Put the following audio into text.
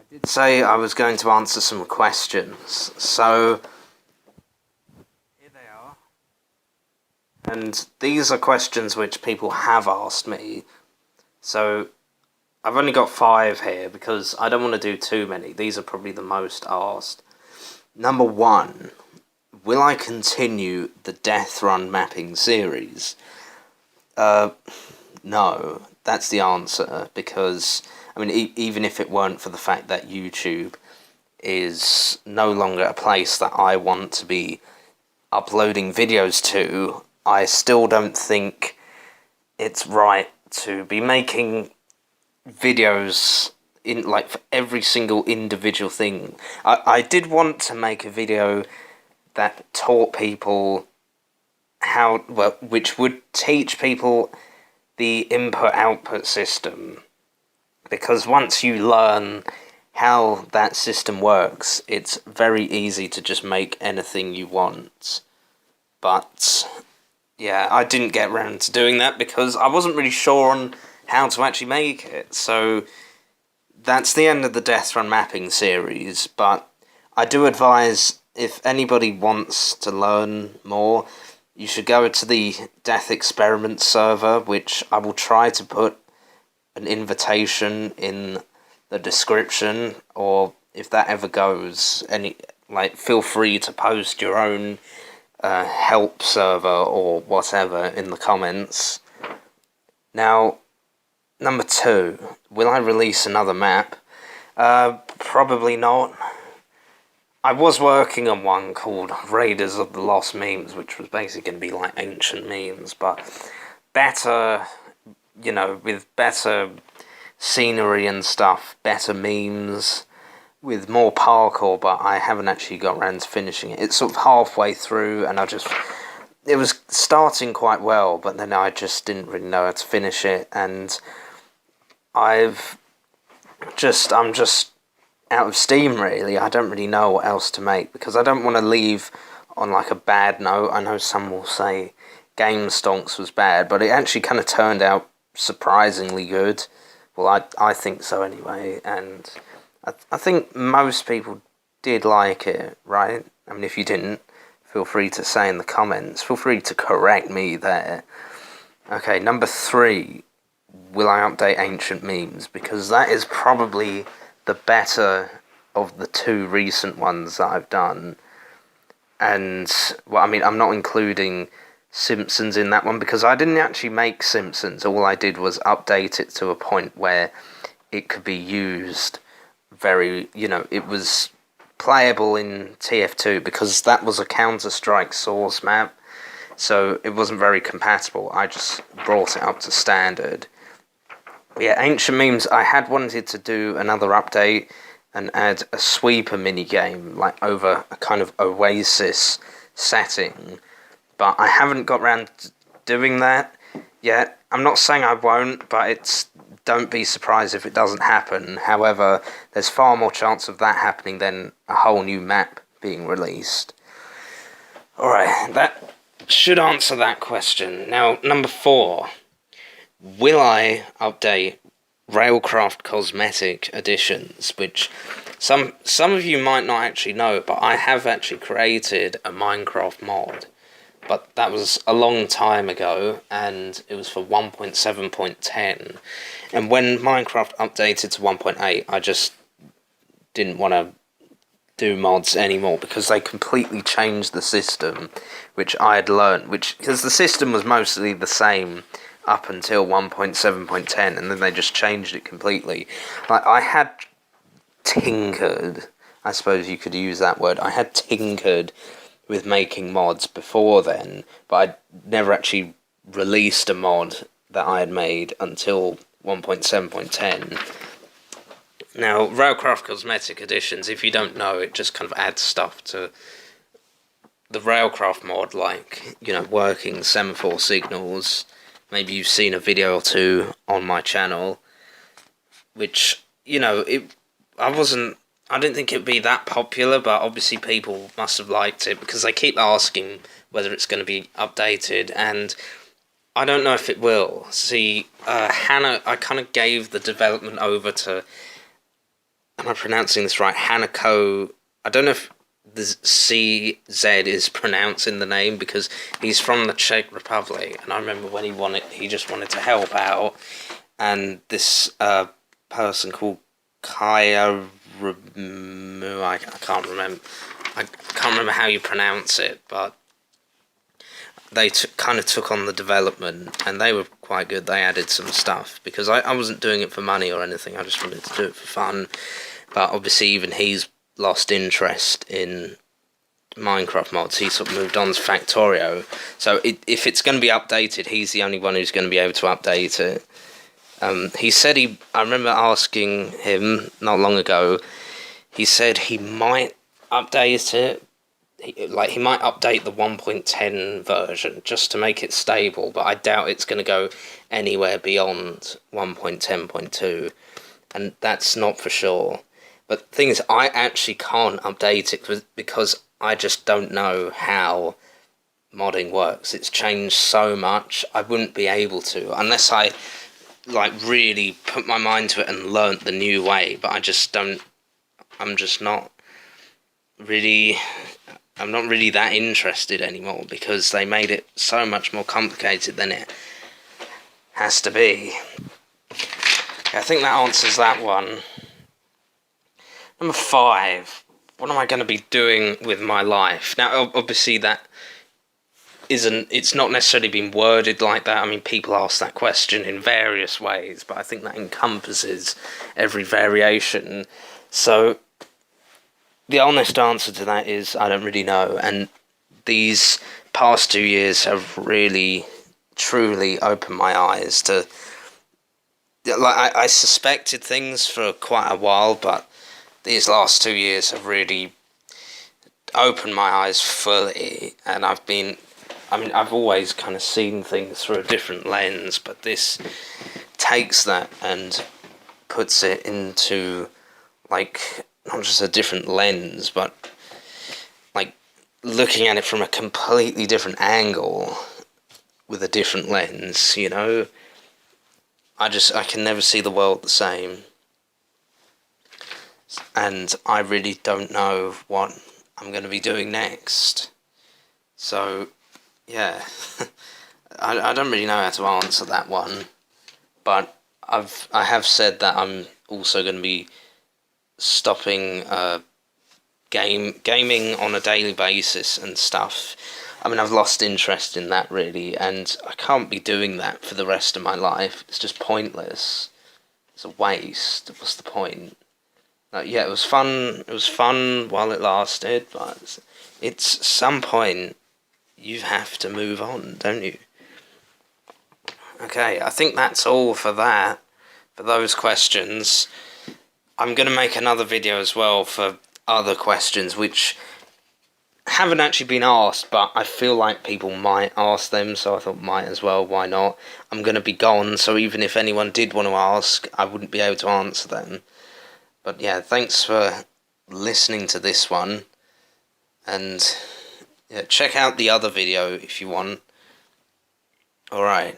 did say I was going to answer some questions, so here they are. And these are questions which people have asked me, so I've only got 5 here because I don't want to do too many. These are probably the most asked. Number 1, will I continue the Death Run mapping series? No, that's the answer, because, I mean, even if it weren't for the fact that YouTube is no longer a place that I want to be uploading videos to, I still don't think it's right to be making videos in, like, for every single individual thing. I did want to make a video that taught people how, well, which would teach people the input-output system, because once you learn how that system works, it's very easy to just make anything you want. But yeah, I didn't get around to doing that because I wasn't really sure on how to actually make it. So that's the end of the Death Run mapping series, but I do advise, if anybody wants to learn more, you should go to the Death Experiment server, which I will try to put an invitation in the description, or if that ever goes, feel free to post your own help server or whatever in the comments. Now, number 2, will I release another map? Probably not. I was working on one called Raiders of the Lost Memes, which was basically going to be like ancient memes, but better, you know, with better scenery and stuff, better memes, with more parkour, but I haven't actually got around to finishing it. It's sort of halfway through, and it was starting quite well, but then I just didn't really know how to finish it, and I'm just out of steam, really. I don't really know what else to make, because I don't want to leave on like a bad note. I know some will say Game Stonks was bad, but it actually kind of turned out surprisingly good. Well, I think so anyway, and I think most people did like it, right? I mean, if you didn't, feel free to say in the comments. Feel free to correct me there. Okay, number 3, will I update ancient memes? Because that is probably the better of the 2 recent ones that I've done. And, well, I mean, I'm not including Simpsons in that one, because I didn't actually make Simpsons. All I did was update it to a point where it could be used very, you know, it was playable in TF2, because that was a Counter-Strike source map, so it wasn't very compatible. I just brought it up to standard. Yeah, ancient memes, I had wanted to do another update and add a sweeper minigame, like over a kind of Oasis setting, but I haven't got around to doing that yet. I'm not saying I won't, but don't be surprised if it doesn't happen. However, there's far more chance of that happening than a whole new map being released. Alright, that should answer that question. Now, number 4. Will I update Railcraft cosmetic additions, which some of you might not actually know, but I have actually created a Minecraft mod, but that was a long time ago, and it was for 1.7.10, and when Minecraft updated to 1.8, I just didn't want to do mods anymore, because they completely changed the system, which I had learned, because the system was mostly the same up until 1.7.10, and then they just changed it completely. Like, I had tinkered, I suppose you could use that word, I had tinkered with making mods before then, but I never actually released a mod that I had made until 1.7.10. Now, Railcraft Cosmetic Editions, if you don't know, it just kind of adds stuff to the Railcraft mod, like, you know, working semaphore signals. Maybe you've seen a video or 2 on my channel, which, you know, I didn't think it'd be that popular, but obviously people must have liked it, because they keep asking whether it's going to be updated, and I don't know if it will. See, Hannah, I kind of gave the development over to am I pronouncing this right? Hanako. I don't know if the CZ is pronouncing the name, because he's from the Czech Republic, and I remember when he just wanted to help out, and this person called Kaya. I can't remember. I can't remember how you pronounce it, but they kind of took on the development, and they were quite good. They added some stuff, because I wasn't doing it for money or anything. I just wanted to do it for fun. But obviously even he's lost interest in Minecraft mods. He sort of moved on to Factorio. So if it's going to be updated, he's the only one who's going to be able to update it. He said I remember asking him not long ago, he said he might update it. He might update the 1.10 version just to make it stable, but I doubt it's going to go anywhere beyond 1.10.2, and that's not for sure. But the thing is, I actually can't update it because I just don't know how modding works. It's changed so much, I wouldn't be able to, unless I really put my mind to it and learnt the new way, but I just don't. I'm not really that interested anymore, because they made it so much more complicated than it has to be. I think that answers that one. Number 5. What am I going to be doing with my life? Now, obviously it's not necessarily been worded like that. I mean, people ask that question in various ways, but I think that encompasses every variation. So the honest answer to that is I don't really know, and these past 2 years have really, truly opened my eyes to... I suspected things for quite a while, but these last 2 years have really opened my eyes fully, and I've always kind of seen things through a different lens, but this takes that and puts it into, not just a different lens, but looking at it from a completely different angle with a different lens, I can never see the world the same. And I really don't know what I'm going to be doing next. So, yeah, I don't really know how to answer that one. But I have said that I'm also going to be stopping gaming on a daily basis and stuff. I mean, I've lost interest in that, really, and I can't be doing that for the rest of my life. It's just pointless. It's a waste. What's the point? Yeah, it was fun. It was fun while it lasted, but it's some point you have to move on, don't you? Okay, I think that's all for that, for those questions. I'm going to make another video as well for other questions which haven't actually been asked, but I feel like people might ask them, so I thought might as well, why not? I'm going to be gone, so even if anyone did want to ask, I wouldn't be able to answer them. But yeah, thanks for listening to this one, and yeah, check out the other video if you want. Alright.